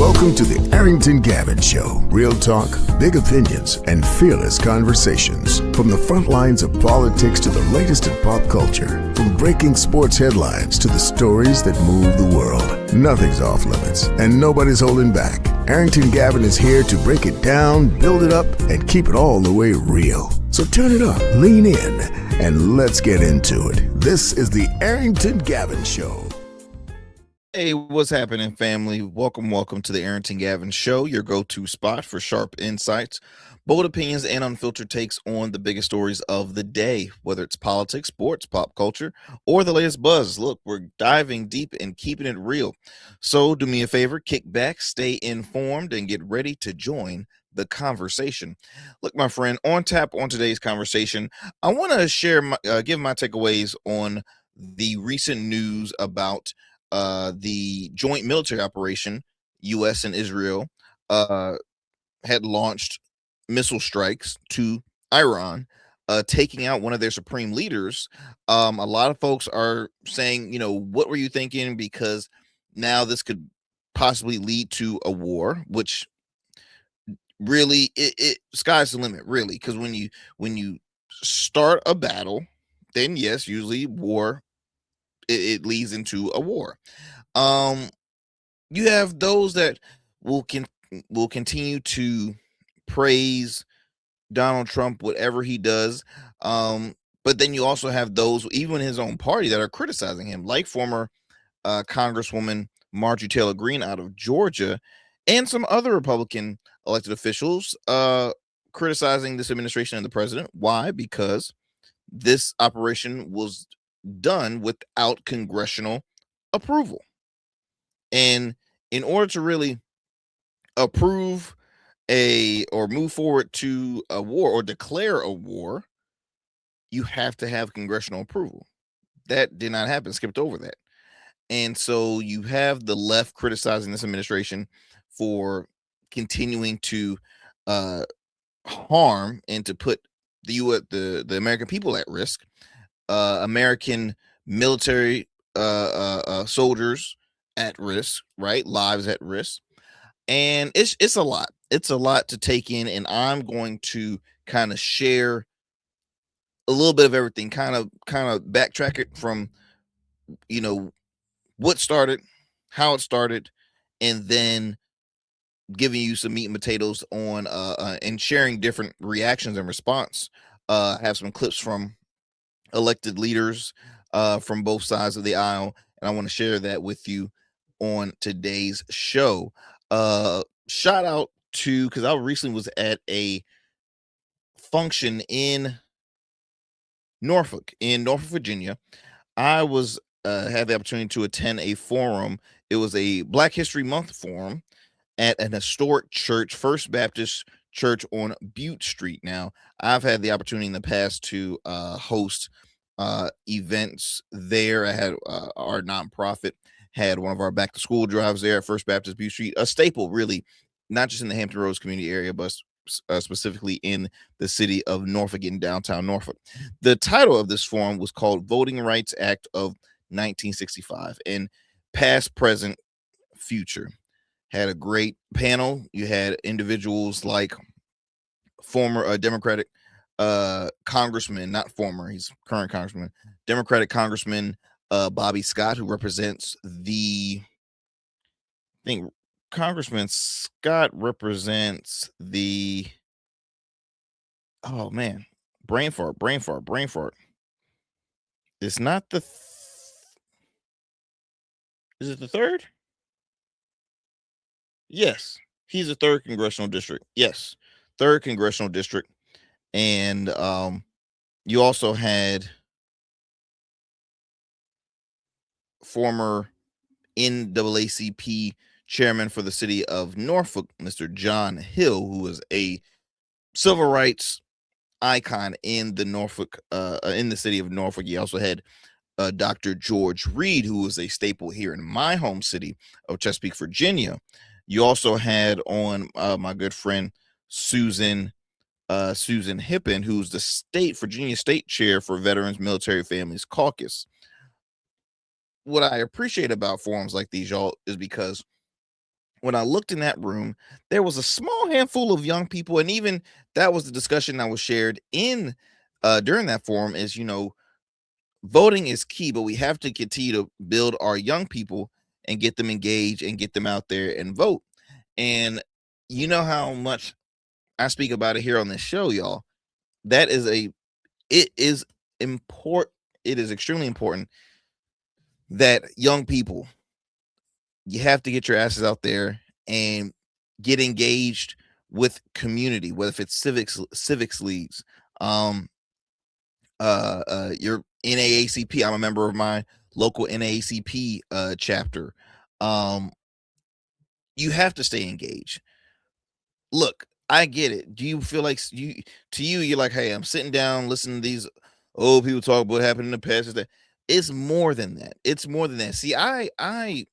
Welcome to the Arrington Gavin Show. Real talk, big opinions, and fearless conversations. From the front lines of politics to the latest in pop culture. From breaking sports headlines to the stories that move the world. Nothing's off limits, and nobody's holding back. Arrington Gavin is here to break it down, build it up, and keep it all the way real. So turn it up, lean in, and let's get into it. This is the Arrington Gavin Show. Hey, what's happening, family? Welcome to the Arrington Gavin Show, your go-to spot for sharp insights, bold opinions, and unfiltered takes on the biggest stories of the day, whether it's politics, sports, pop culture, or the latest buzz. Look, we're diving deep and keeping it real. So do me a favor, kick back, stay informed, and get ready to join the conversation. Look, my friend, on tap on today's conversation, I want to share give my takeaways on the recent news about the joint military operation. U.S. and Israel had launched missile strikes to Iran, taking out one of their supreme leaders. A lot of folks are saying, what were you thinking? Because now this could possibly lead to a war, which really it sky's the limit, really, because when you start a battle, then yes, usually war it leads into a war. You have those that will continue to praise Donald Trump, whatever he does. But then you also have those, even in his own party, that are criticizing him, like former Congresswoman Marjorie Taylor Greene out of Georgia, and some other Republican elected officials criticizing this administration and the president. Why? Because this operation was done without congressional approval. And in order to really approve or move forward to a war or declare a war, you have to have congressional approval. That did not happen, skipped over that. And so you have the left criticizing this administration for continuing to harm and to put the American people at risk. American military soldiers at risk, right? Lives at risk. And it's a lot. It's a lot to take in. And I'm going to kind of share a little bit of everything, kind of backtrack it from, what started, how it started, and then giving you some meat and potatoes on and sharing different reactions and response. I have some clips from elected leaders from both sides of the aisle, and I want to share that with you on today's show. Shout out to, because I recently was at a function in Norfolk, Virginia. I was had the opportunity to attend a forum. It was a Black History Month forum at an historic church, First Baptist Church on Butte Street. Now, I've had the opportunity in the past to host events there. I had our nonprofit had one of our back to school drives there at First Baptist Butte Street, a staple, really, not just in the Hampton Roads community area, but specifically in the city of Norfolk, in downtown Norfolk. The title of this forum was called Voting Rights Act of 1965, and past, present, future. Had a great panel. You had individuals like former Democratic congressman, not former, he's current congressman, Democratic Congressman Bobby Scott, who represents I think Congressman Scott represents oh man, brain fart. It's not is it the third? Yes, he's a third congressional district. Yes, third congressional district. And you also had former NAACP chairman for the city of Norfolk, Mr. John Hill, who was a civil rights icon in the city of Norfolk. You also had Dr. George Reed, who was a staple here in my home city of Chesapeake, Virginia. You also had on my good friend Susan Hippen, who's the Virginia state chair for Veterans Military Families Caucus. What I appreciate about forums like these, y'all, is because when I looked in that room, there was a small handful of young people, and even that was the discussion that was shared in during that forum. Is voting is key, but we have to continue to build our young people and get them engaged and get them out there and vote. And you know how much I speak about it here on this show, y'all. That is it is important. It is extremely important that young people, you have to get your asses out there and get engaged with community, whether if it's civics leagues, um, your NAACP. I'm a member of my local NAACP chapter. Um, you have to stay engaged. Look, I get it. Do you feel like you're like, hey, I'm sitting down listening to these old people talk about what happened in the past? It's more than that. It's more than that. See, I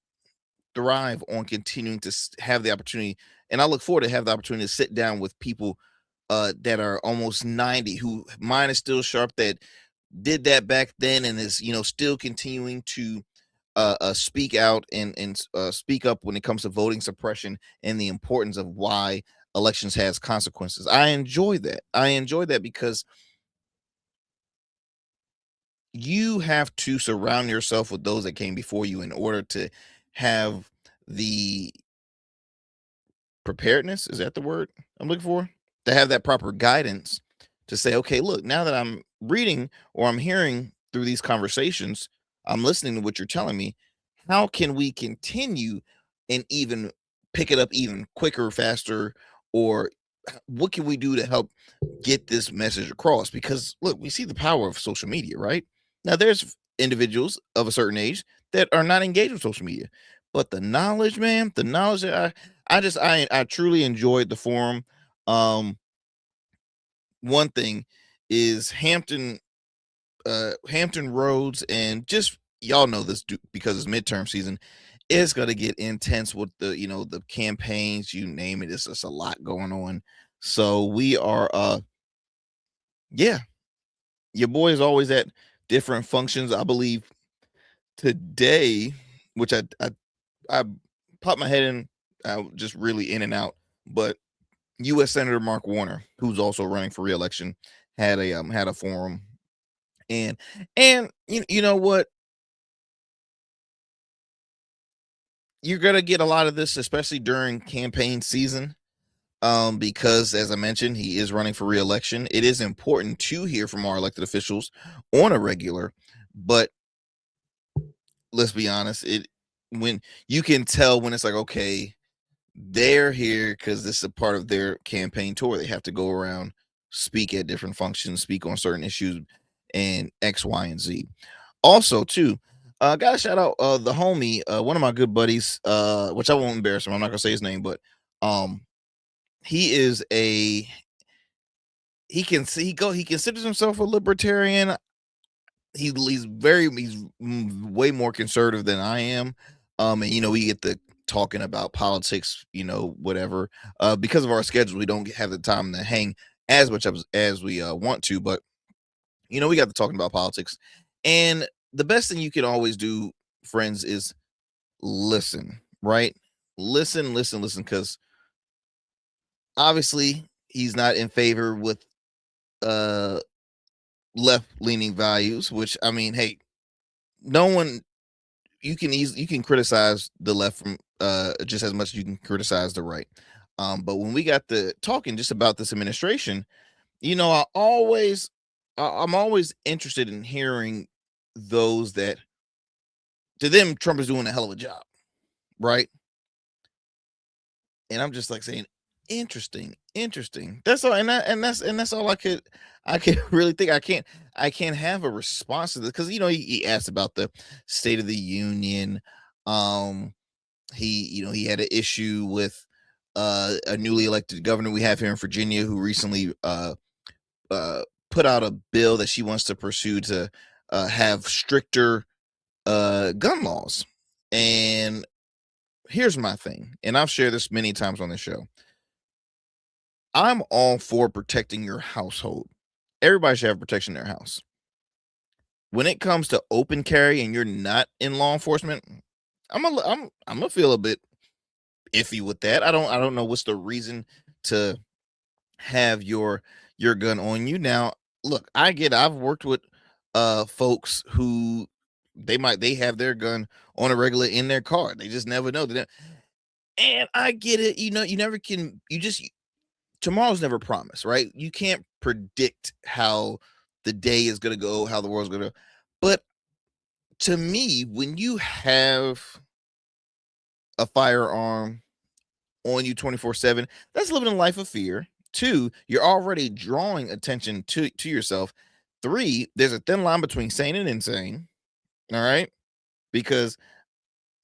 thrive on continuing to have the opportunity, and I look forward to have the opportunity to sit down with people that are almost 90, who mind is still sharp, that did that back then and is still continuing to speak out and speak up when it comes to voting suppression and the importance of why elections has consequences. I enjoy that. I enjoy that because you have to surround yourself with those that came before you in order to have the preparedness. Is that the word I'm looking for? To have that proper guidance to say, okay, look, now that I'm reading or I'm hearing through these conversations, I'm listening to what you're telling me. How can we continue and even pick it up even quicker, faster, or what can we do to help get this message across? Because look, we see the power of social media, right? Now, there's individuals of a certain age that are not engaged with social media, but the knowledge, man, the knowledge that I truly enjoyed the forum. Um, one thing is Hampton Roads, and just y'all know this because it's midterm season. It's gonna get intense with the campaigns, you name it. It's just a lot going on. So we are yeah, your boy is always at different functions. I believe today, which I popped my head in, just really in and out, but U.S. Senator Mark Warner, who's also running for re-election, had a forum, and you know what, you're gonna get a lot of this, especially during campaign season, because as I mentioned, he is running for re-election. It is important to hear from our elected officials on a regular, but let's be honest, when you can tell when it's like, okay, they're here because this is a part of their campaign tour. They have to go around, speak at different functions, speak on certain issues, and X, Y, and Z. Also, too, gotta shout out the homie, one of my good buddies, which I won't embarrass him. I'm not gonna say his name, but um, he is a he considers himself a libertarian. He's way more conservative than I am. And we get the talking about politics, whatever. Because of our schedule, we don't have the time to hang as much as we want to, but we got to talking about politics. And the best thing you can always do, friends, is listen, right? Listen, because obviously he's not in favor with uh left leaning values, which I mean, hey, no one, you can criticize the left from just as much as you can criticize the right. But when we got the talking just about this administration, I'm always interested in hearing those that, to them, Trump is doing a hell of a job, right? And I'm just like saying, interesting. That's all, and that's all I could really think. I can't have a response to this because he asked about the State of the Union. Um, he had an issue with a newly elected governor we have here in Virginia, who recently put out a bill that she wants to pursue to have stricter gun laws. And here's my thing, and I've shared this many times on the show. I'm all for protecting your household. Everybody should have protection in their house. When it comes to open carry and you're not in law enforcement, I'm gonna feel a bit iffy with that. I don't know what's the reason to have your gun on you. Now, look, I've worked with folks who they have their gun on a regular in their car. They just never know. And I get it. You never can. Tomorrow's never promised, right? You can't predict how the day is going to go, how the world's going to. But to me, when you have a firearm on you 24/7, that's living a life of fear. Two, you're already drawing attention to yourself. Three, there's a thin line between sane and insane. All right, because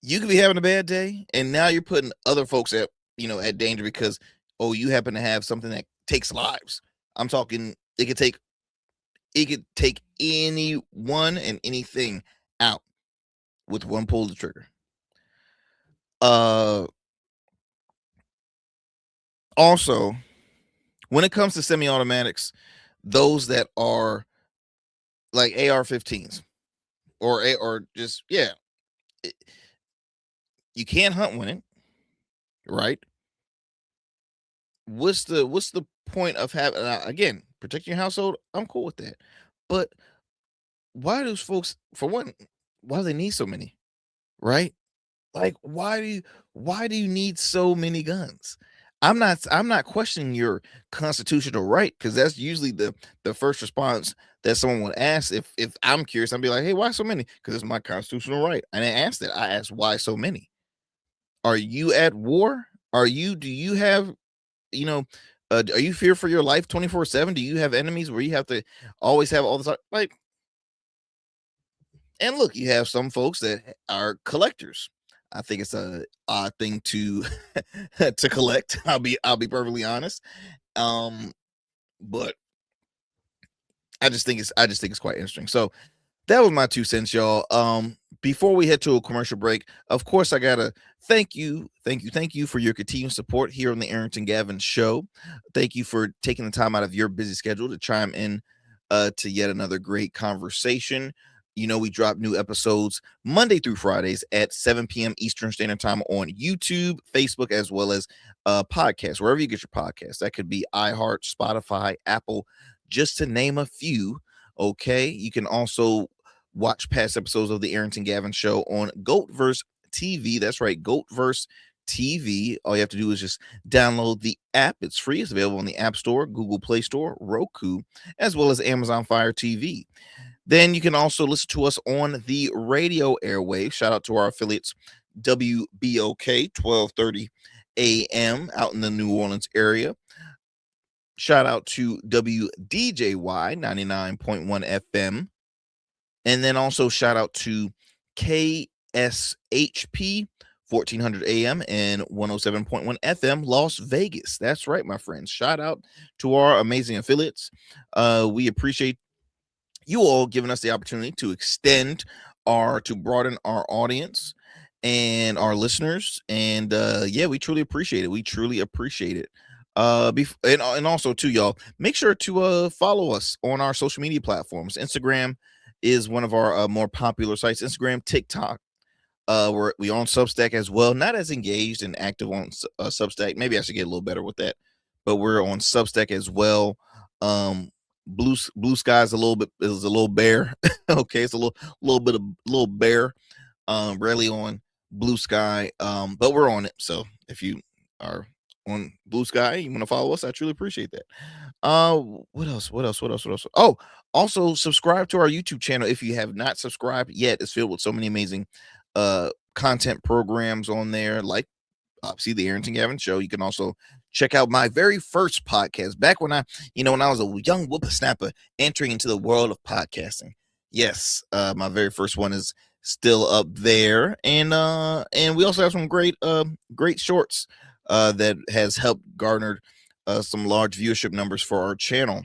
you could be having a bad day, and now you're putting other folks at danger because you happen to have something that takes lives. I'm talking it could take anyone and anything out with one pull of the trigger. Uh Also, when it comes to semi-automatics, those that are like AR-15s or just it- you can't hunt winning, right? What's the point of having again protecting your household? I'm cool with that, but why do those folks, for one, why do they need so many, right? Like, why do you need so many guns? I'm not questioning your constitutional right, because that's usually the first response that someone would ask. If I'm curious, I'd be like, hey, why so many? Because it's my constitutional right. I didn't ask that. I asked why so many. Are you at war? Do you have, you know, are you fear for your life 24/7? Do you have enemies where you have to always have all the time? Like, and look, you have some folks that are collectors. I think it's a odd thing to to collect. I'll be perfectly honest. Um, but I just think it's quite interesting. So that was my 2 cents, y'all. Before we head to a commercial break, of course, I gotta thank you for your continued support here on the Arrington Gavin Show. Thank you for taking the time out of your busy schedule to chime in to yet another great conversation. We drop new episodes Monday through Fridays at 7 p.m. Eastern Standard Time on YouTube, Facebook, as well as podcasts, wherever you get your podcasts. That could be iHeart, Spotify, Apple, just to name a few. Okay. You can also watch past episodes of the Arrington Gavin Show on Goatverse TV. That's right, Goatverse TV. All you have to do is just download the app. It's free. It's available on the App Store, Google Play Store, Roku, as well as Amazon Fire TV. Then you can also listen to us on the radio airwaves. Shout out to our affiliates, WBOK 1230 AM out in the New Orleans area. Shout out to WDJY 99.1 FM. And then also shout out to KSHP 1400 AM and 107.1 FM Las Vegas. That's right, my friends. Shout out to our amazing affiliates. We appreciate you all giving us the opportunity to broaden our audience and our listeners. And we truly appreciate it. We truly appreciate it. And also too, y'all, make sure to follow us on our social media platforms. Instagram is one of our more popular sites. Instagram, TikTok. We on Substack as well. Not as engaged and active on Substack. Maybe I should get a little better with that. But we're on Substack as well. Blue Sky is a little bare. Okay, it's a little bare. Rarely on Blue Sky. But we're on it. So if you are on Blue Sky, you want to follow us, I truly appreciate that. What else? Oh, also subscribe to our YouTube channel if you have not subscribed yet. It's filled with so many amazing content programs on there, like obviously the Arrington Gavin Show. You can also check out my very first podcast back when I was a young whippersnapper entering into the world of podcasting. Yes, my very first one is still up there, and we also have some great shorts that has helped garnered some large viewership numbers for our channel.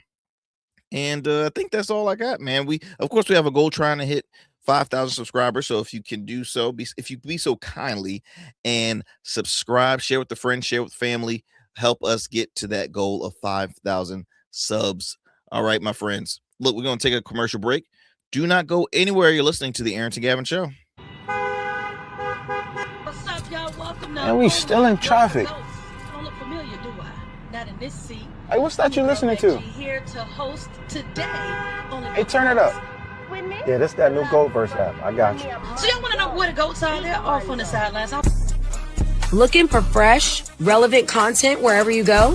And I think that's all I got, man. We have a goal trying to hit 5,000 subscribers. So if you can do so, if you be so kindly and subscribe, share with a friend, share with family, help us get to that goal of 5,000 subs. All right, my friends. Look, we're going to take a commercial break. Do not go anywhere. You're listening to the Arrington Gavin Show. What's up, y'all? Welcome to And we still in traffic. Don't look familiar, do I? Not in this seat. Hey, what's that you listening to? Here to host today. Hey, turn it up. Yeah, this that new GOAT verse app. I got you. So y'all want to know where the goats are? They're off on the sidelines. Looking for fresh, relevant content wherever you go?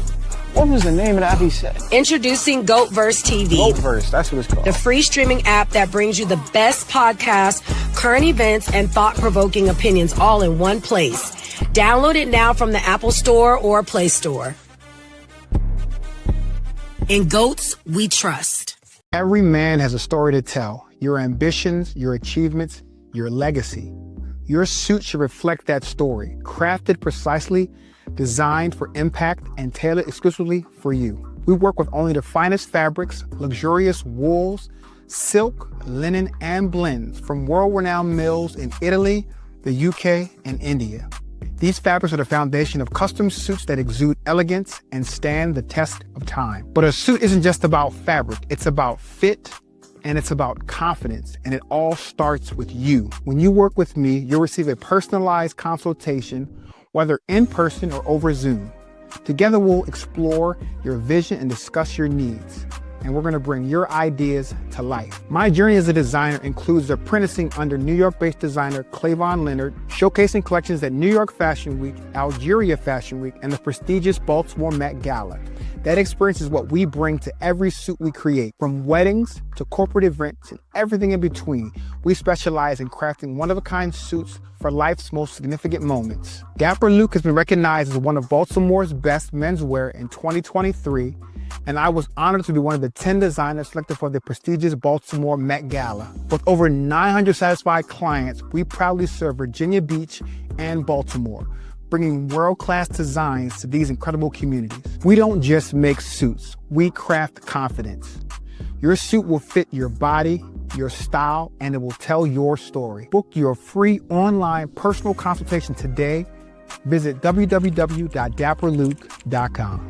What was the name of that he said? Introducing GOATverse TV. GOATverse, that's what it's called. The free streaming app that brings you the best podcasts, current events, and thought-provoking opinions all in one place. Download it now from the Apple Store or Play Store. In GOATs, we trust. Every man has a story to tell. Your ambitions, your achievements, your legacy. Your suit should reflect that story, crafted precisely, designed for impact, and tailored exclusively for you. We work with only the finest fabrics, luxurious wools, silk, linen, and blends from world-renowned mills in Italy, the UK, and India. These fabrics are the foundation of custom suits that exude elegance and stand the test of time. But a suit isn't just about fabric, it's about fit, and it's about confidence, and it all starts with you. When you work with me, you'll receive a personalized consultation, whether in person or over Zoom. Together, we'll explore your vision and discuss your needs, and we're gonna bring your ideas to life. My journey as a designer includes apprenticing under New York-based designer Clavon Leonard, showcasing collections at New York Fashion Week, Algeria Fashion Week, and the prestigious Baltimore Met Gala. That experience is what we bring to every suit we create, from weddings to corporate events and everything in between. We specialize in crafting one-of-a-kind suits for life's most significant moments. Dapper Luke has been recognized as one of Baltimore's best menswear in 2023, and I was honored to be one of the 10 designers selected for the prestigious Baltimore Met Gala. With over 900 satisfied clients, we proudly serve Virginia Beach and Baltimore, bringing world-class designs to these incredible communities. We don't just make suits, we craft confidence. Your suit will fit your body, your style, and it will tell your story. Book your free online personal consultation today. Visit www.dapperluke.com.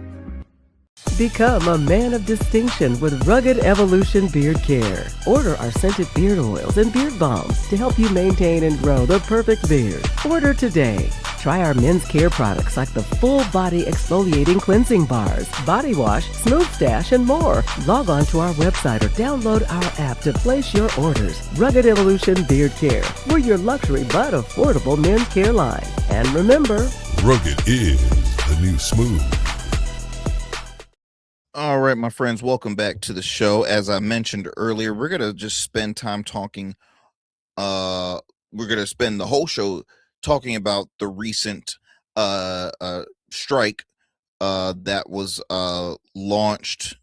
Become a man of distinction with Rugged Evolution Beard Care. Order our scented beard oils and beard balms to help you maintain and grow the perfect beard. Order today. Try our men's care products like the full body exfoliating cleansing bars, body wash, smooth stash, and more. Log on to our website or download our app to place your orders. Rugged Evolution Beard Care. We're your luxury but affordable men's care line. And remember, Rugged is the new smooth. All right, my friends, welcome back to the show. As I mentioned earlier, we're going to just spend time talking. We're going to spend the whole show talking about the recent strike that was launched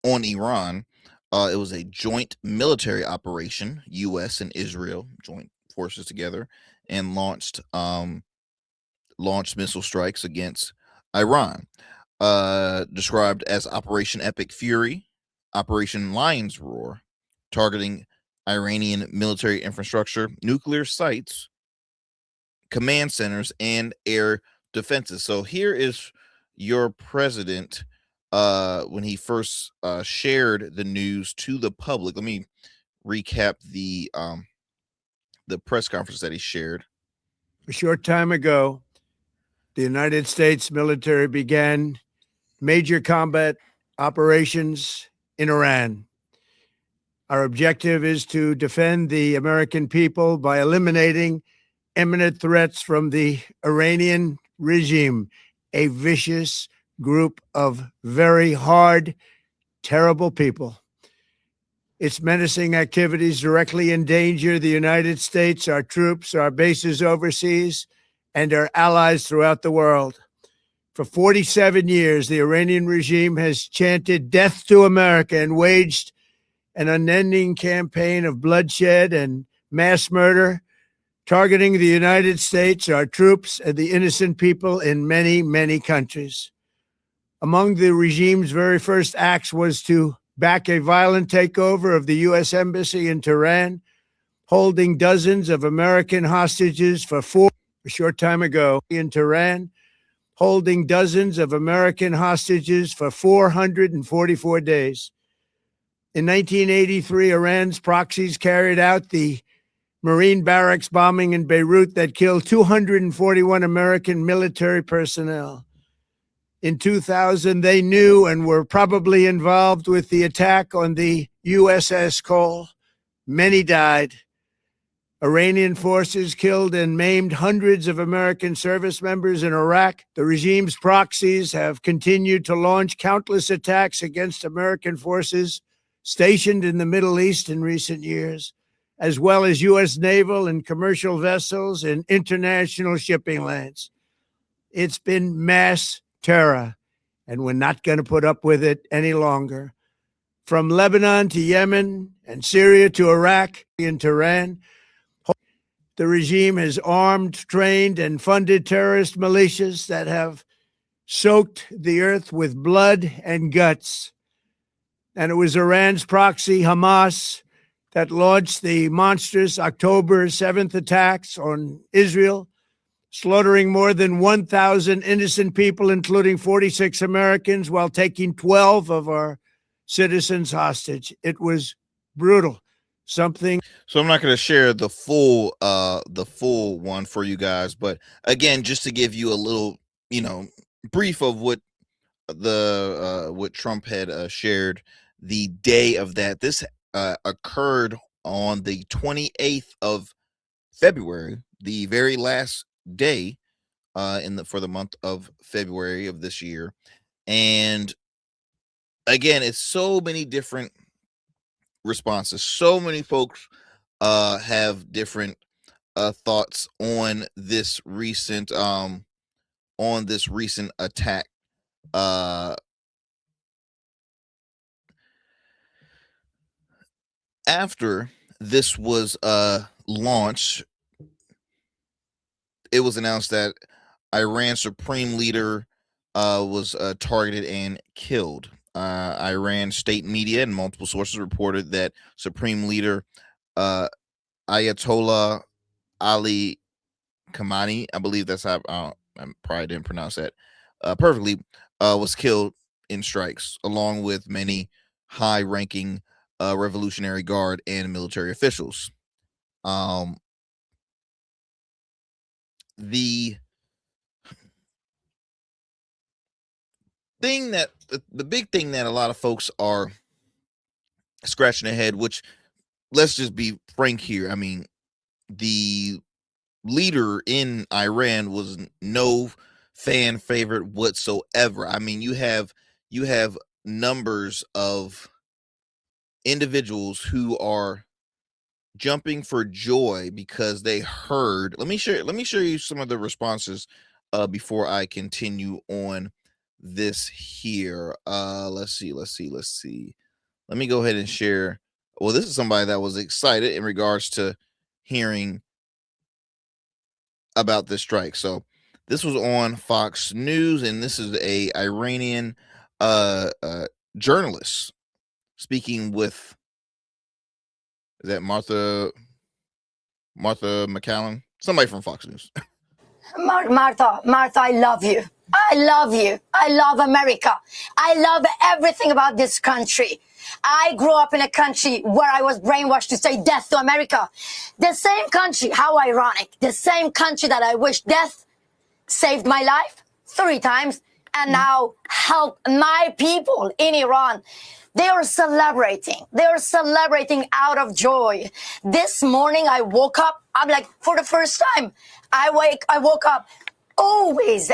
on Iran. It was a joint military operation, U.S. and Israel, joint forces together, and launched missile strikes against Iran. Described as Operation Epic Fury, Operation Lion's Roar, targeting Iranian military infrastructure, nuclear sites, command centers, and air defenses. So here is your president when he first shared the news to the public. Let me recap the press conference that he shared. A short time ago, the United States military began major combat operations in Iran. Our objective is to defend the American people by eliminating imminent threats from the Iranian regime, a vicious group of very hard, terrible people. Its menacing activities directly endanger the United States, our troops, our bases overseas, and our allies throughout the world. For 47 years, the Iranian regime has chanted death to America and waged an unending campaign of bloodshed and mass murder, targeting the United States, our troops, and the innocent people in many, many countries. Among the regime's very first acts was to back a violent takeover of the U.S. Embassy in Tehran, holding dozens of American hostages a short time ago in Tehran, holding dozens of American hostages for 444 days. In 1983, Iran's proxies carried out the Marine barracks bombing in Beirut that killed 241 American military personnel. In 2000, they knew and were probably involved with the attack on the USS Cole. Many died. Iranian forces killed and maimed hundreds of American service members in Iraq. The regime's proxies have continued to launch countless attacks against American forces stationed in the Middle East in recent years, as well as U.S. naval and commercial vessels in international shipping lanes. It's been mass terror, and we're not going to put up with it any longer. From Lebanon to Yemen and Syria to Iraq and to Iran, the regime has armed, trained, and funded terrorist militias that have soaked the earth with blood and guts. And it was Iran's proxy, Hamas, that launched the monstrous October 7th attacks on Israel, slaughtering more than 1,000 innocent people, including 46 Americans, while taking 12 of our citizens hostage. It was brutal. So I'm not going to share the full one for you guys, but again, just to give you a little, brief of what Trump had shared the day of that. This occurred on the 28th of February, the very last day for the month of February of this year. And again, it's so many different responses. So many folks have different thoughts on this recent attack. After this was launched, it was announced that Iran's supreme leader was targeted and killed. Iran state media and multiple sources reported that Supreme Leader Ayatollah Ali Khamenei, I believe that's how I probably didn't pronounce that perfectly, was killed in strikes, along with many high-ranking Revolutionary Guard and military officials. The big thing that a lot of folks are scratching their head, which, let's just be frank here, I mean, the leader in Iran was no fan favorite whatsoever. I mean, you have numbers of individuals who are jumping for joy because they heard. Let me show you some of the responses before I continue on this here. Let's see. Let me go ahead and share. Well, this is somebody that was excited in regards to hearing about this strike. So this was on Fox News, and this is a Iranian journalist speaking with, is that Martha McCallum? Somebody from Fox News. Martha, I love you. I love you. I love America. I love everything about this country. I grew up in a country where I was brainwashed to say death to America. The same country, how ironic, the same country that I wish death saved my life 3 times and now helped my people in Iran. They are celebrating. They are celebrating out of joy. This morning I woke up. I'm like, for the first time, I woke up. Always,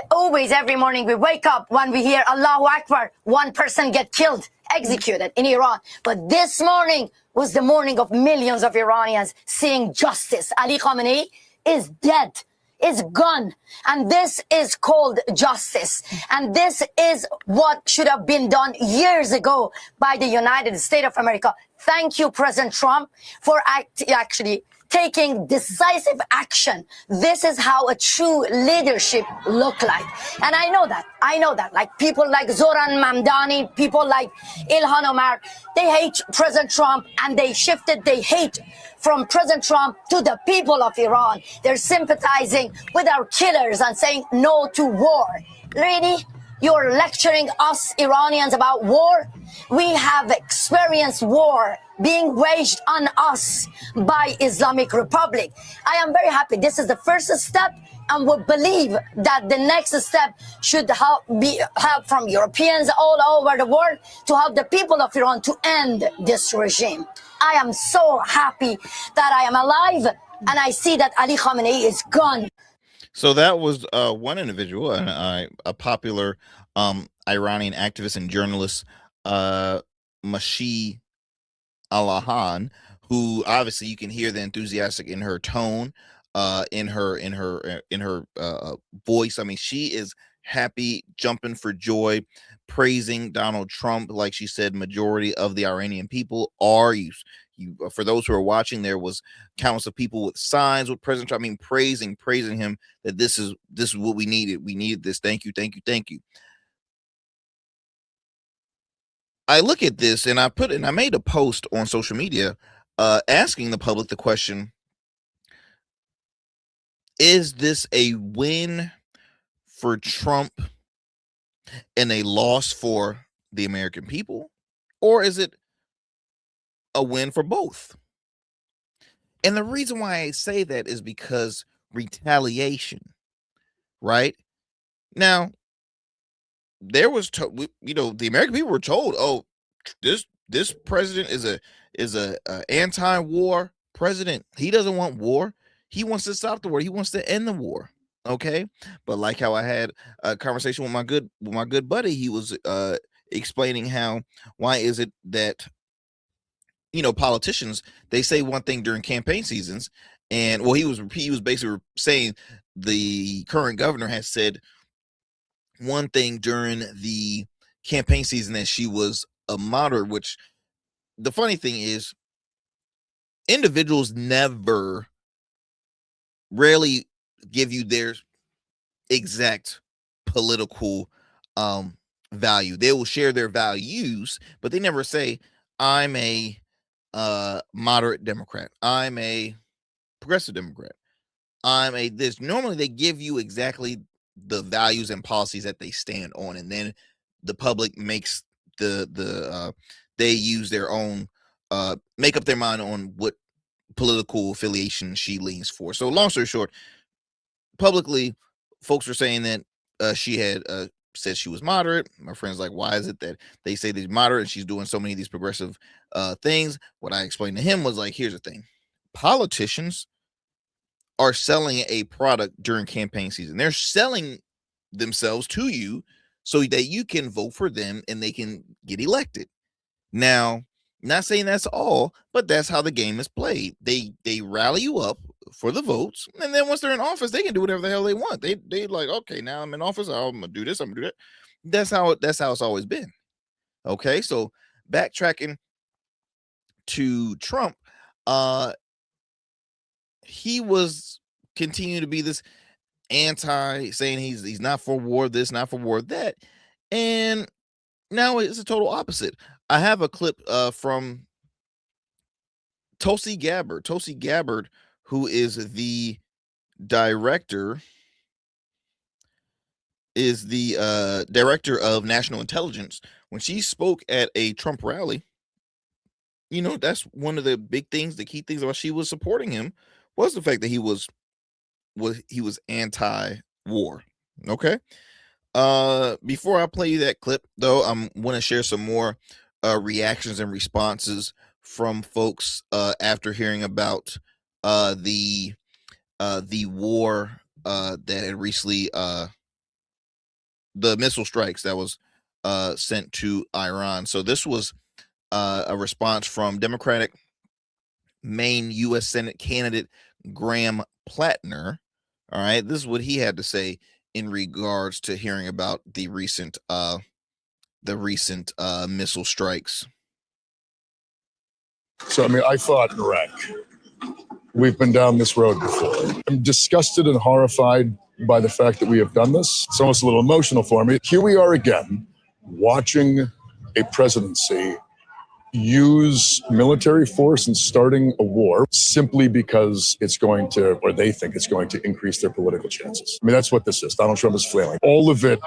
every morning we wake up when we hear Allahu Akbar, one person get killed, executed in Iran. But this morning was the morning of millions of Iranians seeing justice. Ali Khamenei is dead, is gone. And this is called justice. And this is what should have been done years ago by the United States of America. Thank you, President Trump, for actually taking decisive action. This is how a true leadership look like. And I know that. Like people like Zoran Mamdani, people like Ilhan Omar, they hate President Trump, and they shifted their hate from President Trump to the people of Iran. They're sympathizing with our killers and saying no to war. Really? You're lecturing us Iranians about war. We have experienced war being waged on us by Islamic Republic. I am very happy. This is the first step, and we believe that the next step should help from Europeans all over the world to help the people of Iran to end this regime. I am so happy that I am alive, and I see that Ali Khamenei is gone. So that was one individual, a popular Iranian activist and journalist, Mashi Alahan, who obviously you can hear the enthusiastic in her tone, in her voice. I mean, she is happy, jumping for joy, praising Donald Trump. Like she said, majority of the Iranian people are. For those who are watching, there was countless of people with signs with President Trump. I mean, praising him, that this is what we needed. We needed this. Thank you. I look at this and I made a post on social media asking the public the question: is this a win for Trump and a loss for the American people, or is it a win for both? And the reason why I say that is because retaliation, right? Now, there was, the American people were told, oh, this president is a anti-war president. He doesn't want war. He wants to stop the war. He wants to end the war. Okay, but like how I had a conversation with my good buddy, he was explaining why is it that politicians, they say one thing during campaign seasons, and he was basically saying the current governor has said one thing during the campaign season, that she was a moderate, which the funny thing is individuals rarely give you their exact political value. They will share their values, but they never say, I'm a moderate Democrat, I'm a progressive Democrat, I'm a this. Normally they give you exactly the values and policies that they stand on, and then the public makes they use their own make up their mind on what political affiliation she leans for. So long story short, publicly folks were saying that she had said she was moderate. My friend's like, why is it that they say they're moderate and she's doing so many of these progressive things? What I explained to him was like, here's the thing: politicians are selling a product during campaign season. They're selling themselves to you so that you can vote for them and they can get elected. Now, not saying that's all, but that's how the game is played. They rally you up for the votes, and then once they're in office, they can do whatever the hell they want. They like, okay, now I'm in office, I'm gonna do this, I'm gonna do that. That's how it's always been. Okay, so backtracking to Trump, he was continuing to be this anti, saying he's not for war this, not for war that, and now it's a total opposite. I have a clip from Tulsi Gabbard, who is the director of national intelligence. When she spoke at a Trump rally, that's one of the big things, the key things about she was supporting him, was the fact that he was anti-war. Okay. Before I play you that clip, though, I'm want to share some more reactions and responses from folks after hearing about the war that had recently, the missile strikes that was sent to Iran. So this was a response from Democratic Maine U.S. Senate candidate Graham Plattner. All right, this is what he had to say in regards to hearing about the recent missile strikes. So, I fought in Iraq. We've been down this road before. I'm disgusted and horrified by the fact that we have done this. It's almost a little emotional for me. Here we are again, watching a presidency use military force in starting a war simply because it's going to, or they think it's going to increase their political chances. I mean, that's what this is. Donald Trump is flailing. All of it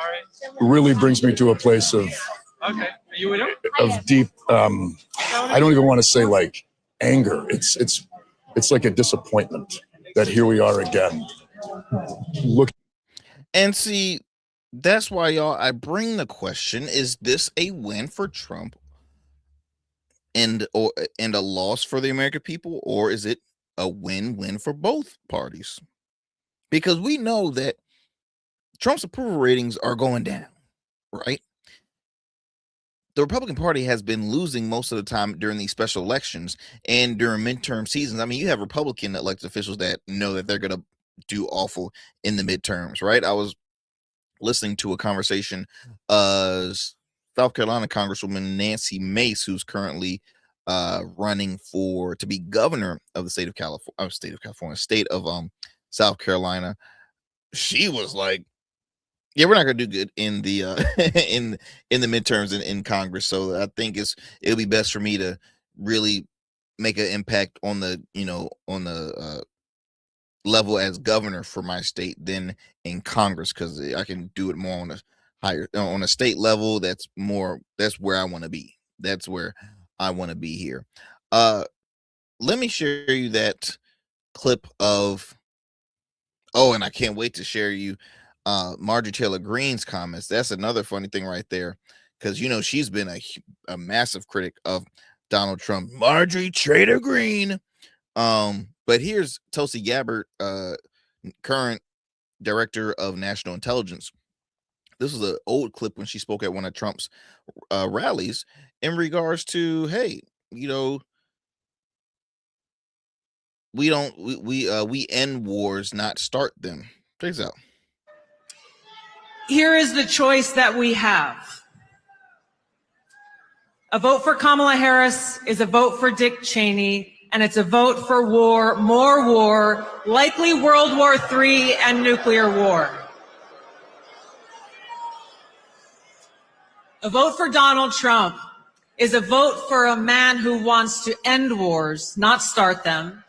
really brings me to a place of deep, I don't even want to say like anger. It's like a disappointment that here we are again. Look. And see, that's why, y'all, I bring the question, is this a win for Trump and a loss for the American people, or is it a win-win for both parties? Because we know that Trump's approval ratings are going down, right? The Republican Party has been losing most of the time during these special elections and during midterm seasons. I mean, you have Republican elected officials that know that they're going to do awful in the midterms, right? I was listening to a conversation, South Carolina Congresswoman Nancy Mace, who's currently running to be governor of the state of South Carolina. She was like, yeah, we're not gonna do good in the in the midterms in Congress. So I think it'll be best for me to really make an impact on the level as governor for my state than in Congress, because I can do it more on a state level. That's where I want to be. That's where I want to be here. Let me share you that clip of, and I can't wait to share you Marjorie Taylor Greene's comments. That's another funny thing right there, because she's been a massive critic of Donald Trump. Marjorie Taylor Greene. But here's Tulsi Gabbard, current director of national intelligence. This is an old clip when she spoke at one of Trump's rallies in regards to, hey, we end wars, not start them. Check this out. Here is the choice that we have. A vote for Kamala Harris is a vote for Dick Cheney, and it's a vote for war, more war, likely World War III and nuclear war. A vote for Donald Trump is a vote for a man who wants to end wars, not start them,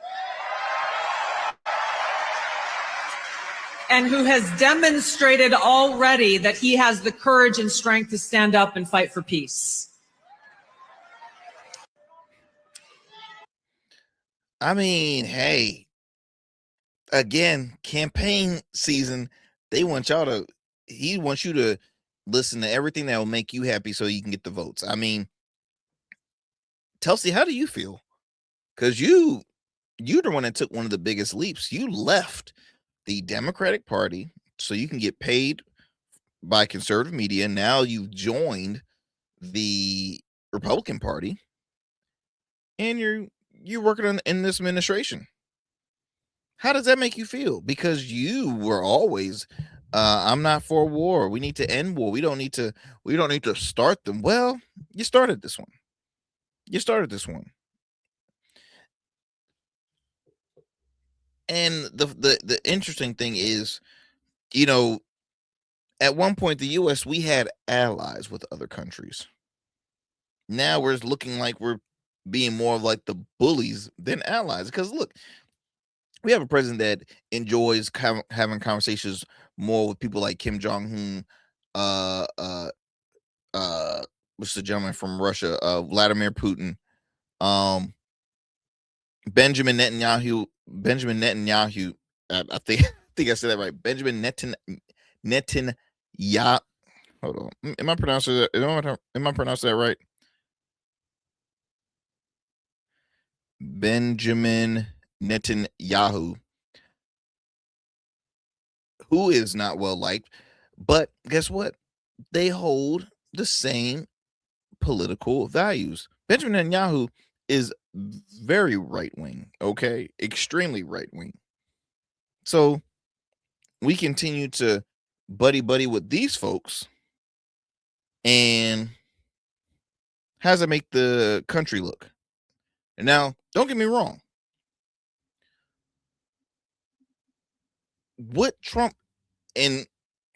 and who has demonstrated already that he has the courage and strength to stand up and fight for peace. I mean, hey, again, campaign season, he wants you to listen to everything that will make you happy so you can get the votes. I mean, Tulsi, how do you feel? Because you're the one that took one of the biggest leaps. You left the Democratic Party so you can get paid by conservative media. Now you've joined the Republican Party, and you're working in this administration. How does that make you feel? Because you were always, I'm not for war. We need to end war. We don't need to start them. Well, you started this one. And the interesting thing is, at one point, the U.S., we had allies with other countries. Now we're looking like we're being more of like the bullies than allies. Because look, we have a president that enjoys having conversations more with people like Kim Jong-un, what's the gentleman from Russia, Vladimir Putin, Benjamin Netanyahu. I think I said that right. Benjamin Netanyahu. Hold on. Am I pronouncing that right? Benjamin Netanyahu, who is not well liked, but guess what? They hold the same political values. Benjamin Netanyahu is very right-wing, okay? Extremely right-wing. So we continue to buddy with these folks, and how does it make the country look? And now, don't get me wrong. What Trump and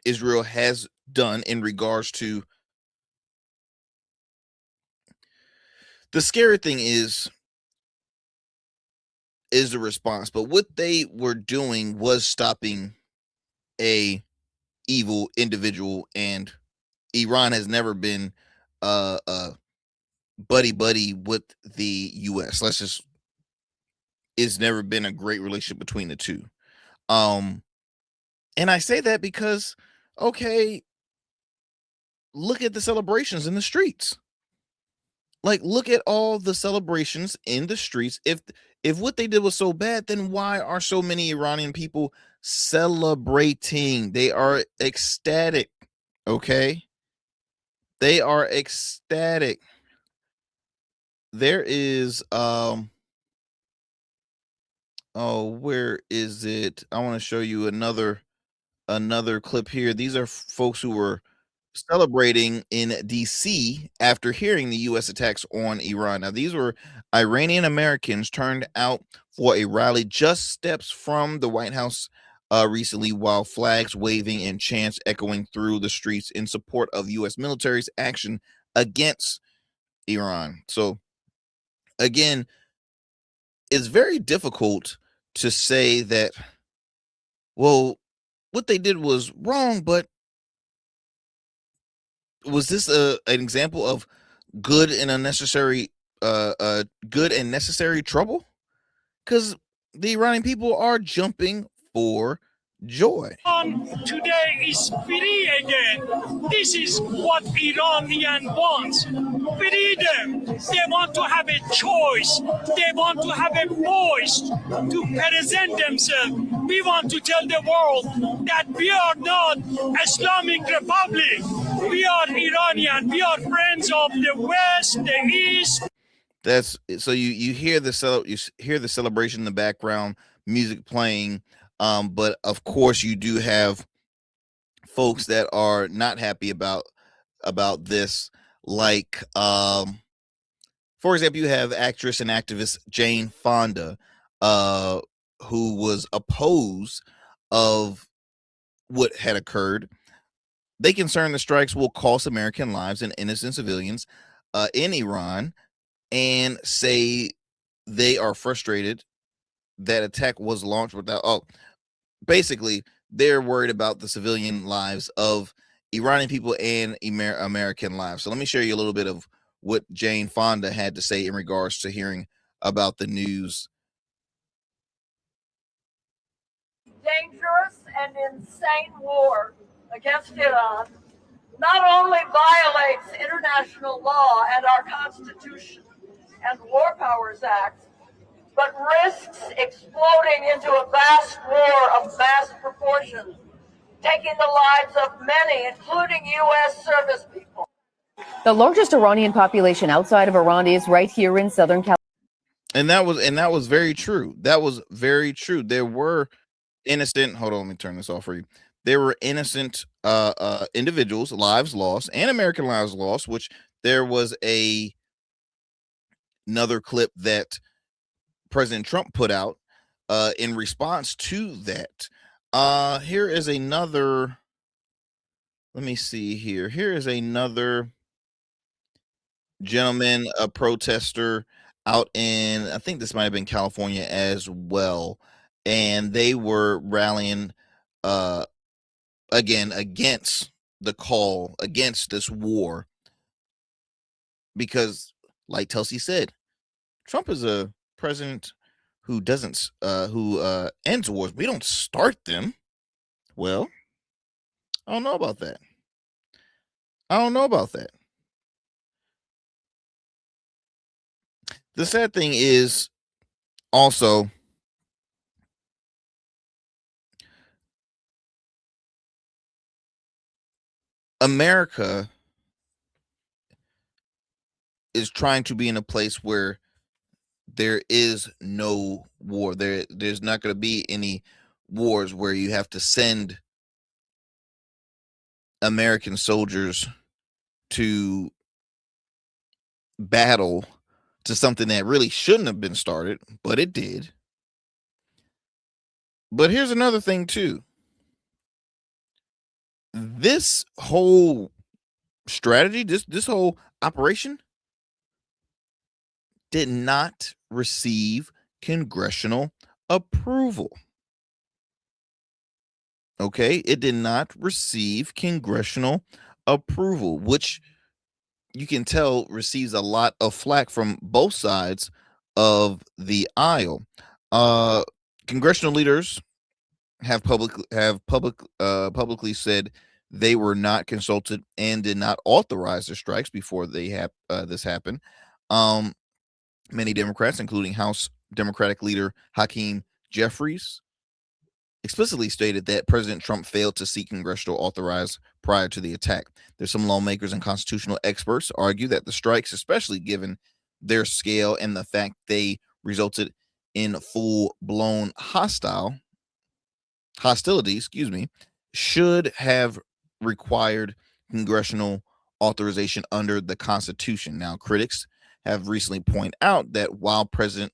Israel has done in regards to the scary thing is the response. But what they were doing was stopping a evil individual, and Iran has never been buddy with the US. It's never been a great relationship between the two. And I say that because, okay, look at the celebrations in the streets. Like, look at all the celebrations in the streets. If what they did was so bad, then why are so many Iranian people celebrating? They are ecstatic. Okay? They are ecstatic. There is where is it? I want to show you another clip here. These are folks who were celebrating in DC after hearing the US attacks on Iran. Now, these were Iranian Americans turned out for a rally just steps from the White House recently, while flags waving and chants echoing through the streets in support of US military's action against Iran. So again, it's very difficult to say that, well, what they did was wrong, but was this an example of good and unnecessary good and necessary trouble? Because the Iranian people are jumping for joy. Today is free again. This is what Iranian wants. Freedom. They want to have a choice. They want to have a voice to present themselves. We want to tell the world that we are not Islamic Republic. We are Iranian. We are friends of the West, the East. That's so you hear the celebration in the background, music playing. But of course, you do have folks that are not happy about this. Like, for example, you have actress and activist Jane Fonda, who was opposed of what had occurred. They concern the strikes will cost American lives and innocent civilians in Iran, and say they are frustrated that attack was launched without. Basically, they're worried about the civilian lives of Iranian people and American lives. So let me share you a little bit of what Jane Fonda had to say in regards to hearing about the news. Dangerous and insane war against Iran not only violates international law and our Constitution and War Powers Act, but risks exploding into a vast war of vast proportions, taking the lives of many, including U.S. service people. The largest Iranian population outside of Iran is right here in Southern California. And that was very true. That was very true. There were innocent, hold on, let me turn this off for you. There were innocent individuals, lives lost, and American lives lost, which there was another clip that President Trump put out in response to that. Here is another, let me see here. Here is another gentleman, a protester out in, I think this might have been California as well. And they were rallying again against the call, against this war. Because, like Tulsi said, Trump is a president who doesn't who ends wars. We don't start them. Well, I don't know about that. The sad thing is also America is trying to be in a place where there is no war. There's not going to be any wars where you have to send American soldiers to battle to something that really shouldn't have been started, but it did. But here's another thing too. This whole strategy, this whole operation did not receive congressional approval. Okay, it did not receive congressional approval, which you can tell receives a lot of flack from both sides of the aisle. Congressional leaders have publicly said they were not consulted and did not authorize the strikes before they have this happened. Many Democrats, including House Democratic leader Hakeem Jeffries, explicitly stated that President Trump failed to seek congressional authorization prior to the attack. There's some lawmakers and constitutional experts argue that the strikes, especially given their scale and the fact they resulted in full-blown hostility, should have required congressional authorization under the Constitution. Now, critics have recently pointed out that while presidents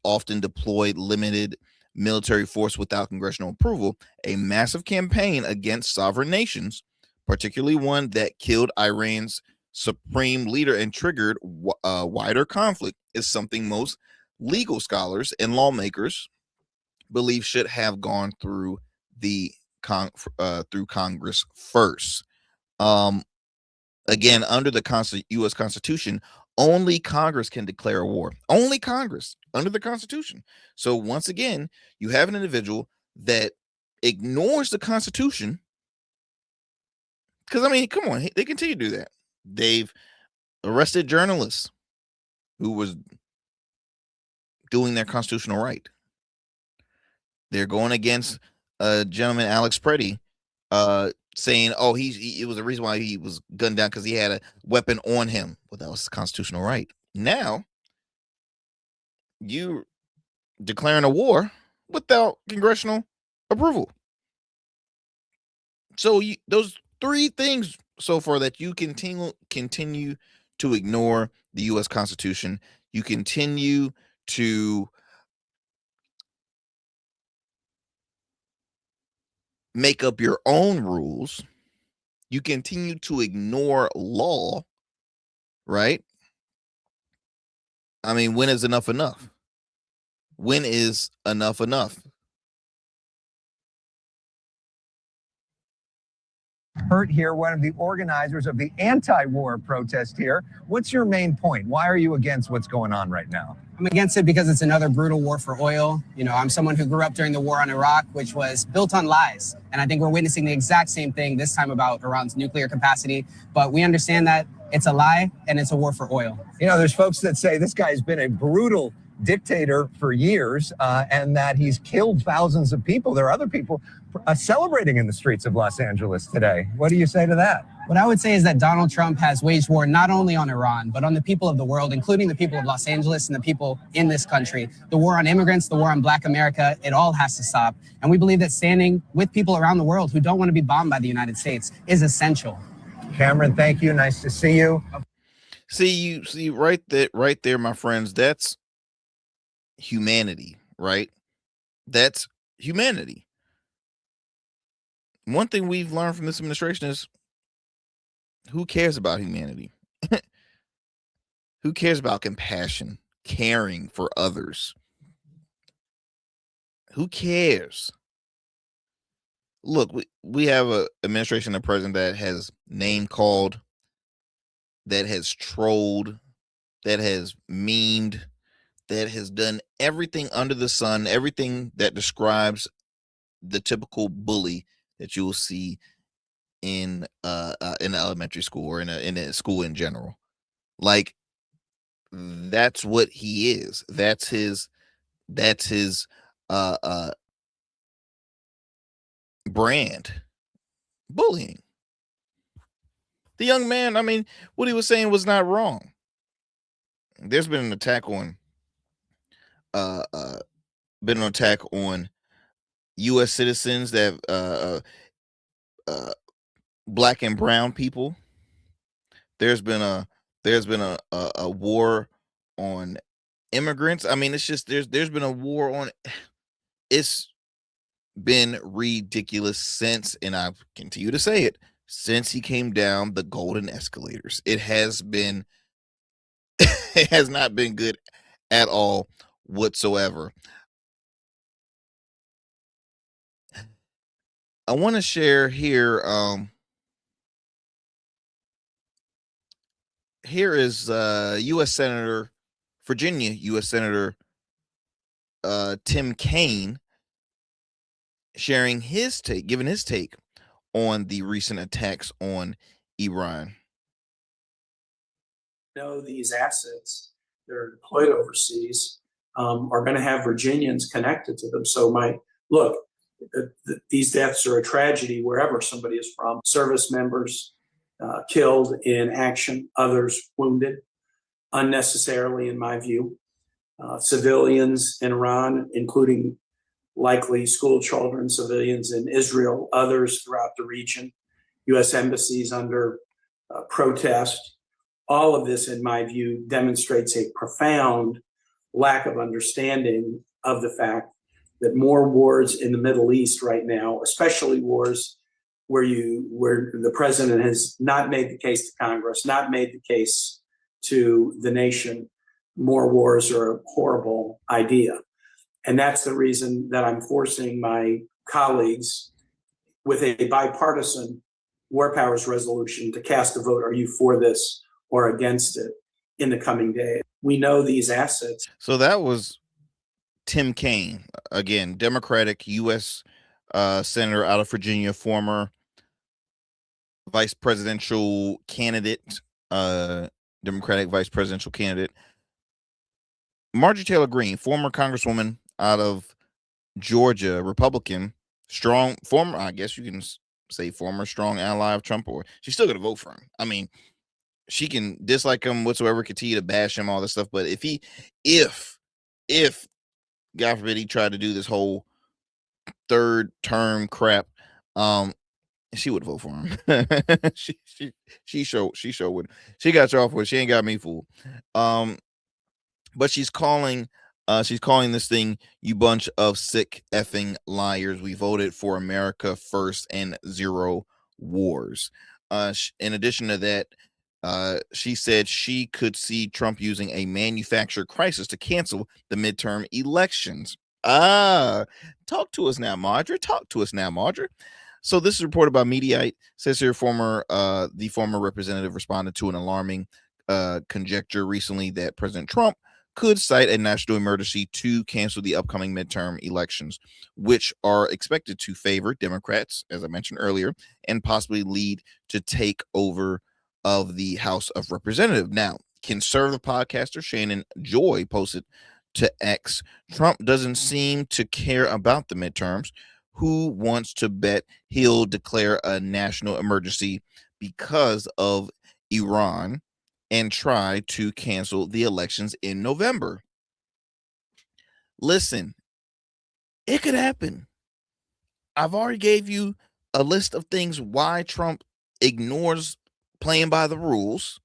often deployed limited military force without congressional approval, a massive campaign against sovereign nations, particularly one that killed Iran's supreme leader and triggered wider conflict, is something most legal scholars and lawmakers believe should have gone through through Congress first. Again, under the U.S. Constitution, only Congress can declare a war. Only Congress under the Constitution. So once again, you have an individual that ignores the Constitution. Because, I mean, come on, they continue to do that. They've arrested journalists who was doing their constitutional right. They're going against gentleman Alex Preddy, saying, "Oh, it was the reason why he was gunned down because he had a weapon on him." Well, that was his constitutional right. Now, you declaring a war without congressional approval. So those three things so far that you continue to ignore the U.S. Constitution, you continue to make up your own rules, you continue to ignore law, right? I mean, when is enough enough? When is enough enough? Hurt here, one of the organizers of the anti-war protest here. What's your main point? Why are you against what's going on right now? I'm against it because it's another brutal war for oil. You know, I'm someone who grew up during the war on Iraq, which was built on lies. And I think we're witnessing the exact same thing this time about Iran's nuclear capacity. But we understand that it's a lie and it's a war for oil. You know, there's folks that say this guy's been a brutal dictator for years and that he's killed thousands of people. There are other people celebrating in the streets of Los Angeles today. What do you say to that? What I would say is that Donald Trump has waged war not only on Iran, but on the people of the world, including the people of Los Angeles and the people in this country. The war on immigrants, the war on Black America, it all has to stop. And we believe that standing with people around the world who don't want to be bombed by the United States is essential. Cameron, thank you. Nice to see you. See right there, my friends, that's humanity, right? That's humanity. One thing we've learned from this administration is who cares about humanity? Who cares about compassion, caring for others? Who cares? Look, we have an administration and president that has name called, that has trolled, that has memed, that has done everything under the sun, everything that describes the typical bully that you will see in elementary school or in a school in general. Like, that's what he is. That's his brand. Bullying. The young man, I mean, what he was saying was not wrong. There's been an attack on U.S. citizens that Black and brown people. There's been a war on immigrants. I mean, it's just there's been a war on. It's been ridiculous since, and I continue to say it, since he came down the golden escalators. It has been It has not been good at all whatsoever. I want to share here. Here is Virginia U.S. Senator Tim Kaine sharing his take, giving his take on the recent attacks on Iran. These assets that are deployed overseas are going to have Virginians connected to them. So these deaths are a tragedy wherever somebody is from. Service members killed in action, others wounded unnecessarily, in my view. Civilians in Iran, including likely school children, civilians in Israel, others throughout the region, U.S. embassies under protest. All of this, in my view, demonstrates a profound lack of understanding of the fact that more wars in the Middle East right now, especially wars where the president has not made the case to Congress, not made the case to the nation, more wars are a horrible idea. And that's the reason that I'm forcing my colleagues with a bipartisan war powers resolution to cast a vote. Are you for this or against it in the coming days? We know these assets. So that was Tim Kaine, again, Democratic U.S. Senator out of Virginia, former vice presidential candidate, Democratic vice presidential candidate. Marjorie Taylor Greene, former Congresswoman out of Georgia, Republican, former, I guess you can say former strong ally of Trump, or she's still going to vote for him. I mean, she can dislike him whatsoever, continue to bash him, all this stuff. But if God forbid he tried to do this whole third term crap, she would vote for him. she sure would. She got you off with. She ain't got me fooled. But she's calling this thing, you bunch of sick effing liars. We voted for America first and zero wars. In addition to that, she said she could see Trump using a manufactured crisis to cancel the midterm elections. Talk to us now, Marjorie. So this is reported by Mediaite. Says here, the former representative responded to an alarming conjecture recently that President Trump could cite a national emergency to cancel the upcoming midterm elections, which are expected to favor Democrats, as I mentioned earlier, and possibly lead to takeover of the House of Representatives. Now, conservative podcaster Shannon Joy posted to X, Trump doesn't seem to care about the midterms. Who wants to bet he'll declare a national emergency because of Iran and try to cancel the elections in November? Listen, it could happen. I've already gave you a list of things why Trump ignores playing by the rules.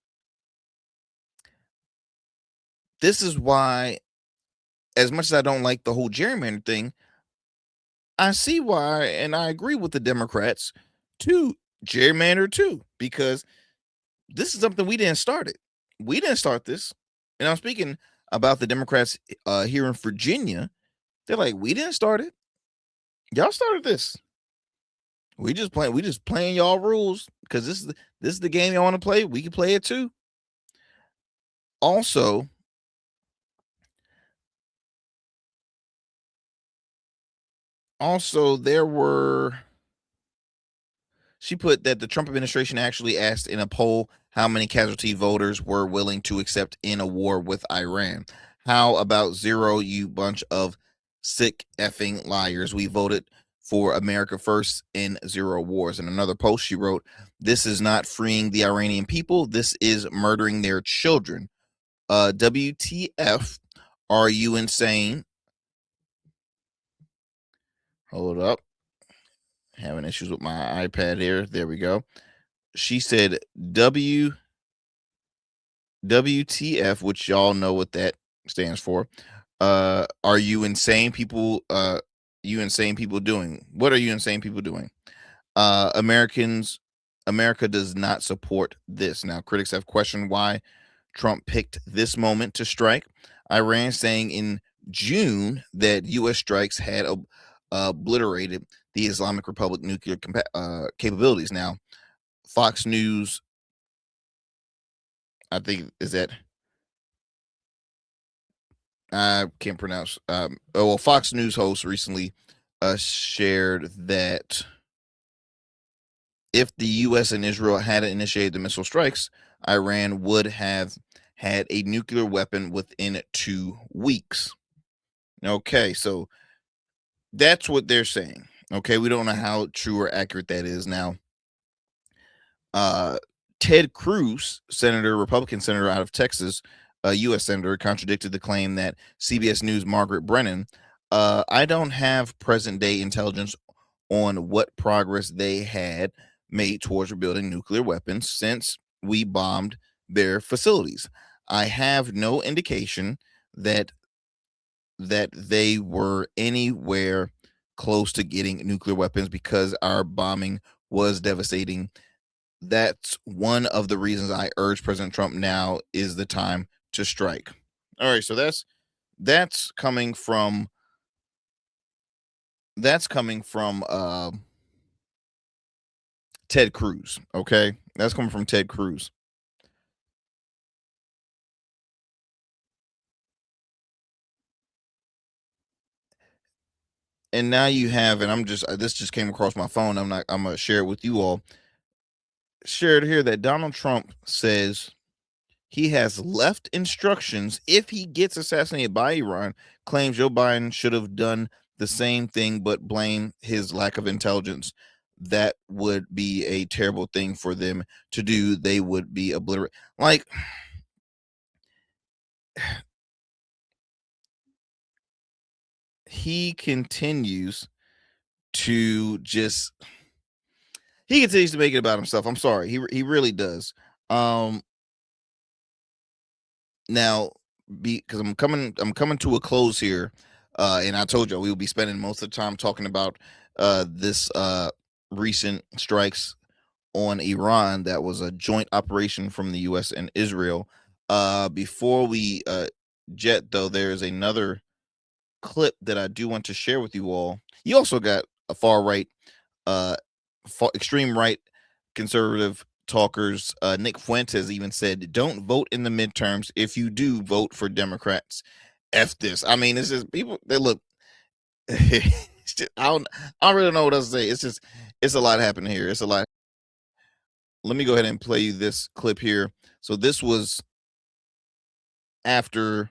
This is why, as much as I don't like the whole gerrymander thing, I see why, and I agree with the Democrats to gerrymander too, because this is something we didn't start it. We didn't start this. And I'm speaking about the Democrats here in Virginia. They're like, we didn't start it. Y'all started this. We just playing y'all rules because this is the game y'all want to play. We can play it too. Also, she put that the Trump administration actually asked in a poll how many casualty voters were willing to accept in a war with Iran. How about zero, you bunch of sick effing liars? We voted for America first and zero wars. In another post, she wrote, this is not freeing the Iranian people. This is murdering their children. WTF? Are you insane? Hold up. Having issues with my iPad here. There we go. She said WTF, which y'all know what that stands for. Are you insane people? You insane people doing? What are you insane people doing? America does not support this. Now, critics have questioned why Trump picked this moment to strike. Iran saying in June that U.S. strikes had obliterated the Islamic Republic nuclear capabilities. Now, Fox News, I think, is that, I can't pronounce. Fox News host recently shared that if the U.S. and Israel had initiated the missile strikes, Iran would have had a nuclear weapon within 2 weeks. Okay, so that's what they're saying. Okay, we don't know how true or accurate that is. Now, Ted Cruz, Republican senator out of Texas, a U.S. senator, contradicted the claim that CBS News' Margaret Brennan, I don't have present-day intelligence on what progress they had made towards rebuilding nuclear weapons since we bombed their facilities. I have no indication that they were anywhere close to getting nuclear weapons because our bombing was devastating. That's one of the reasons I urge President Trump now is the time to strike. All right, so that's coming from Ted Cruz. Okay, that's coming from Ted Cruz. And now you have, and this just came across my phone. I'm gonna share it with you all. Shared here that Donald Trump says he has left instructions if he gets assassinated by Iran, claims Joe Biden should have done the same thing but blame his lack of intelligence. That would be a terrible thing for them to do. They would be obliterated. Like, he continues to make it about himself. I'm sorry. He really does. Now, because I'm coming to a close here, and I told you we will be spending most of the time talking about this recent strikes on Iran. That was a joint operation from the U.S. and Israel. Before we jet, though, there is another clip that I do want to share with you all. You also got a far right, extreme right conservative talkers. Nick Fuentes even said, "Don't vote in the midterms. If you do, vote for Democrats." F this. I mean, it's just people. They look. I don't really know what else to say. It's a lot happening here. It's a lot. Let me go ahead and play you this clip here. So this was after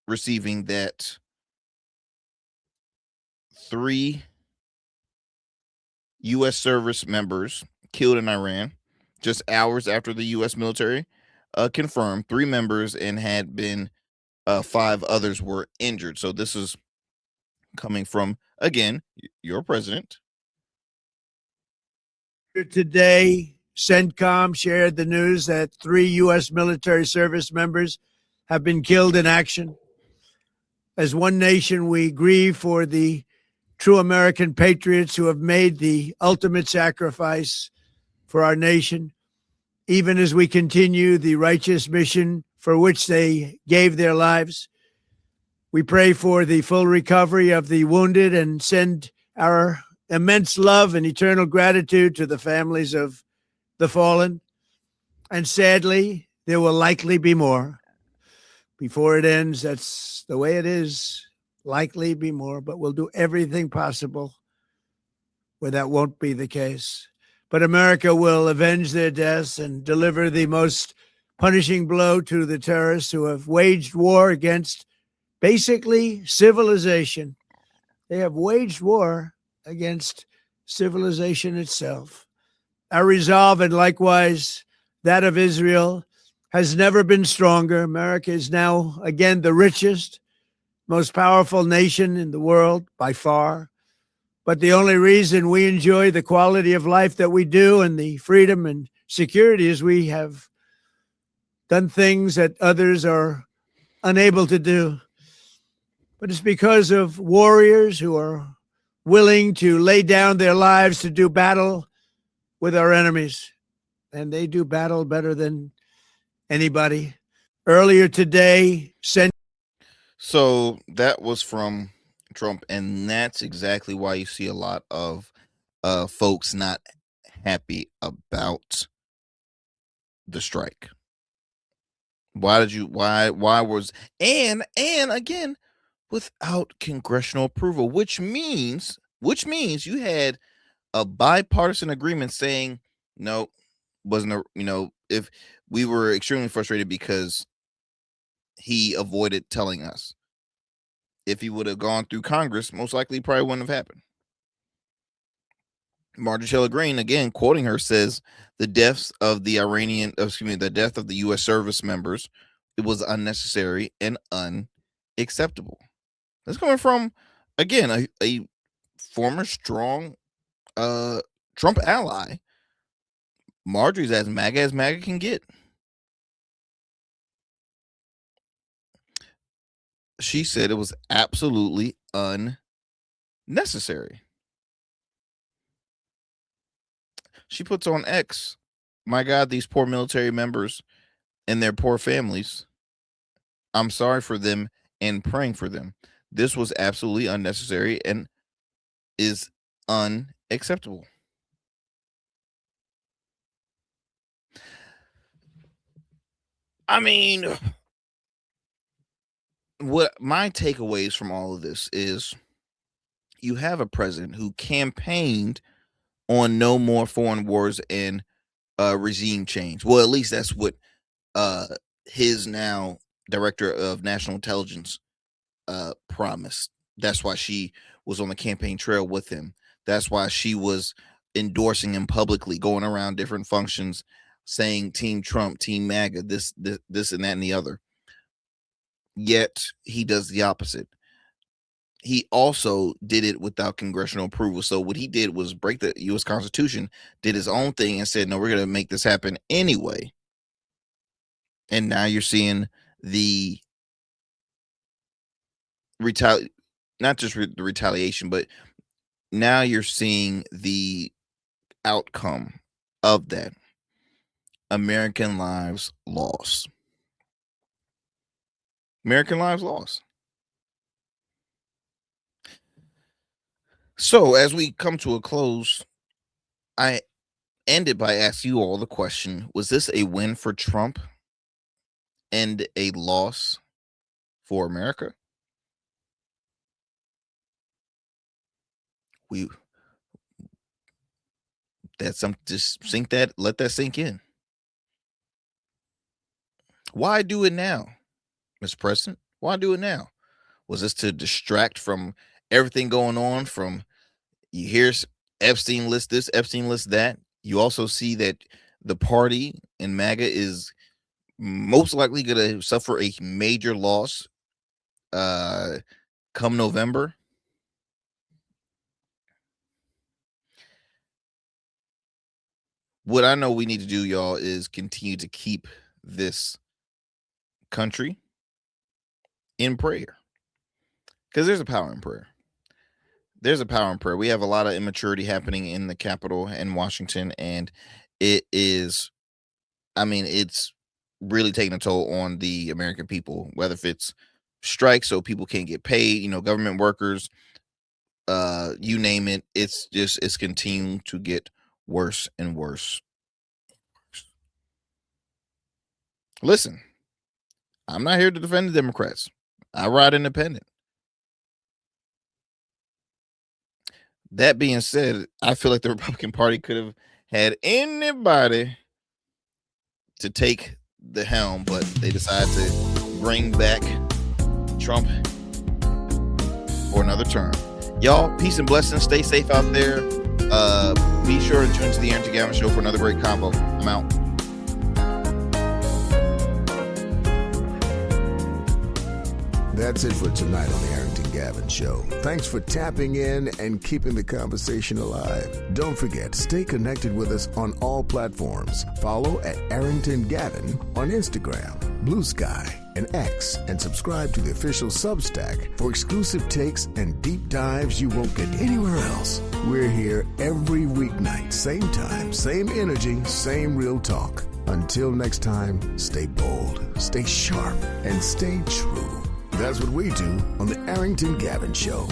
receiving that 3 U.S. service members killed in Iran, just hours after the U.S. military confirmed 3 members and had been 5 others were injured. So this is coming from, again, your president. Today, CENTCOM shared the news that 3 U.S. military service members have been killed in action. As one nation, we grieve for the true American patriots who have made the ultimate sacrifice for our nation, even as we continue the righteous mission for which they gave their lives. We pray for the full recovery of the wounded and send our immense love and eternal gratitude to the families of the fallen. And sadly, there will likely be more. Before it ends, that's the way it is. Likely be more, but we'll do everything possible where that won't be the case. But America will avenge their deaths and deliver the most punishing blow to the terrorists who have waged war against basically civilization. They have waged war against civilization itself. Our resolve, and likewise that of Israel, has never been stronger. America is now, again, the richest, most powerful nation in the world by far. But the only reason we enjoy the quality of life that we do and the freedom and security is we have done things that others are unable to do. But it's because of warriors who are willing to lay down their lives to do battle with our enemies. And they do battle better than Anybody? Earlier today, So that was from Trump, and that's exactly why you see a lot of folks not happy about the strike. Why was and again, without congressional approval, which means you had a bipartisan agreement saying no, wasn't a, if we were extremely frustrated because he avoided telling us. If he would have gone through Congress, most likely probably wouldn't have happened. Marjorie Taylor Greene, again quoting her, says the death of the U.S. service members, it was unnecessary and unacceptable. That's coming from, again, a former strong Trump ally. Marjorie's as MAGA can get. She said it was absolutely unnecessary. She puts on X, my God, these poor military members and their poor families. I'm sorry for them and praying for them. This was absolutely unnecessary and is unacceptable. I mean, what my takeaways from all of this is you have a president who campaigned on no more foreign wars and regime change. Well, at least that's what his now director of national intelligence promised. That's why she was on the campaign trail with him. That's why she was endorsing him publicly, going around different functions saying Team Trump, Team MAGA, this and that and the other. Yet he does the opposite. He also did it without congressional approval. So what he did was break the U.S. Constitution, did his own thing, and said, no, we're going to make this happen anyway. And now you're seeing the not just the retaliation, but now you're seeing the outcome of that. American lives lost. American lives lost. So as we come to a close, I ended by asking you all the question, was this a win for Trump and a loss for America? Let that sink in. Why do it now, Mr. President? Why do it now? Was this to distract from everything going on? From you hear Epstein list this, Epstein list that. You also see that the party in MAGA is most likely going to suffer a major loss come November. What I know we need to do, y'all, is continue to keep this country in prayer, because there's a power in prayer. There's a power in prayer. We have a lot of immaturity happening in the Capitol in Washington, and it's really taking a toll on the American people, whether if it's strikes so people can't get paid, government workers, you name it. It's continuing to get worse and worse. Listen, I'm not here to defend the Democrats. I ride independent. That being said, I feel like the Republican Party could have had anybody to take the helm, but they decided to bring back Trump for another term. Y'all, peace and blessings. Stay safe out there. Be sure to tune into the Arrington Gavin Show for another great combo. I'm out. That's it for tonight on the Arrington Gavin Show. Thanks for tapping in and keeping the conversation alive. Don't forget, stay connected with us on all platforms. Follow at Arrington Gavin on Instagram, Blue Sky, and X, and subscribe to the official Substack for exclusive takes and deep dives you won't get anywhere else. We're here every weeknight, same time, same energy, same real talk. Until next time, stay bold, stay sharp, and stay true. That's what we do on the Arrington Gavin Show.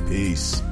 Peace.